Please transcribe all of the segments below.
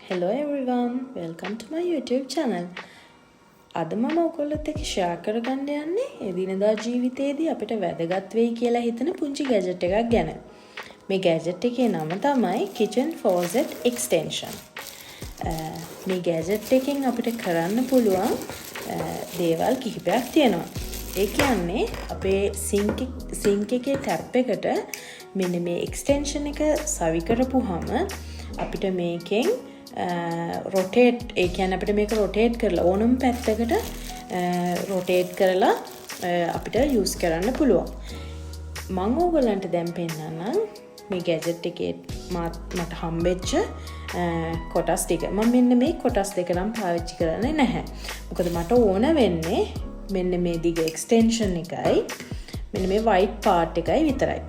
Hello everyone, welcome to my YouTube channel. අද මම ඔයගොල්ලොත් එක්ක share කරගන්න යන්නේ එදිනදා ජීවිතයේදී අපිට වැදගත් වෙයි කියලා හිතන පුංචි gadget එකක් ගැන. මේ gadget එකේ නම තමයි Kitchen Faucet Extension. මේ gadget එකෙන් අපිට කරන්න පුළුවන් දේවල් කිහිපයක් තියෙනවා. ඒ කියන්නේ අපේ sink එකේ tap එකට මෙන්න මේ extension එක සවි කරපුවාම අපිට මේකෙන් rotate ඒ කියන්නේ අපිට මේක rotate කරලා ඕනම පැත්තකට rotate කරලා අපිට use කරන්න පුළුවන්. මම ඕගොල්ලන්ට දැන් පෙන්නන්නම් මේ gadget එකේ මට හම්බෙච්ච කොටස් ටික. මම මෙන්න මේ කොටස් දෙක නම් පාවිච්චි කරන්නේ නැහැ. මොකද මට ඕන වෙන්නේ මෙන්න මේ දිග extension එකයි මෙන්න මේ white part එකයි විතරයි.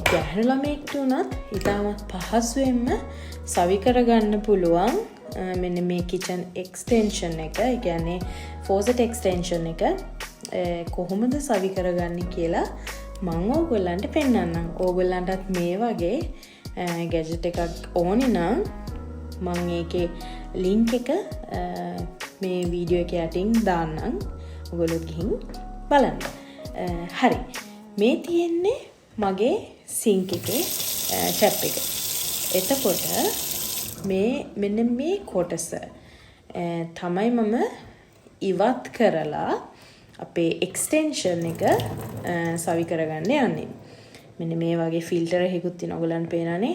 ගැහැණු ළමයෙක්ට උනත් ඉතාමත් පහසුවෙන්ම සවි කරගන්න පුළුවන් මෙන්න මේ kitchen extension එක. ඒ කියන්නේ faucet extension එක කොහොමද සවි කරගන්නේ කියලා මම ඕගොල්ලන්ට පෙන්නන්නම්. ඕගොල්ලන්ටත් මේ වගේ gadget එකක් ඕනේ නම් මම ඒකේ link එක මේ වීඩියෝ එක යටින් දාන්නම්. ඔයගොල්ලෝ ගිහින් බලන්න. හරි. මේ තියෙන්නේ මගේ sink එකේ tap එක. එතකොට මෙන්න මේ කොටස තමයි මම ඉවත් කරලා අපේ extension එක සවි කරගන්න යන්නේ. මෙන්න මේ වගේ filter එකකුත් තියෙනවා. ඔයගලන්ට පේනනේ.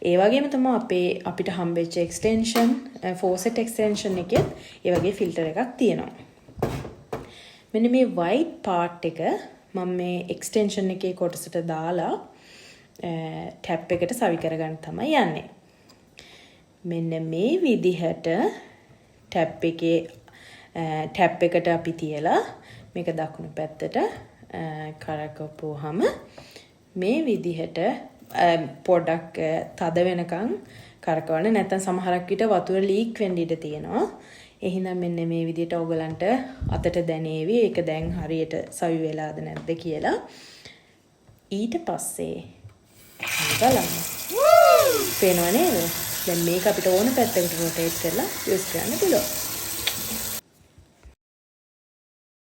ඒ වගේම තමයි අපිට හම්බෙච්ච extension faucet extension එකෙත් ඒ වගේ filter එකක් තියෙනවා. මෙන්න මේ white part එක මම මේ extension එකේ කොටසට දාලා tap එකට සවි කරගන්න තමයි යන්නේ. මෙන්න මේ විදිහට tap එකට අපි තියලා මේක දකුණු පැත්තට කරකවපුවාම මේ විදිහට පොඩක් තද වෙනකන් කරකවන්න. නැත්නම් සමහරක් විට වතුර ලීක් වෙන්න ඉඩ තියෙනවා. එහෙනම් මෙන්න මේ විදිහට ඔයගලන්ට අතට දැනේවි ඒක දැන් හරියට සවි වෙලාද නැද්ද කියලා. ඊට පස්සේ බලන්න. පේනව නේද? දැන් මේක අපිට ඕන පැත්තකට rotate කරලා use කරන්න පුළුවන්.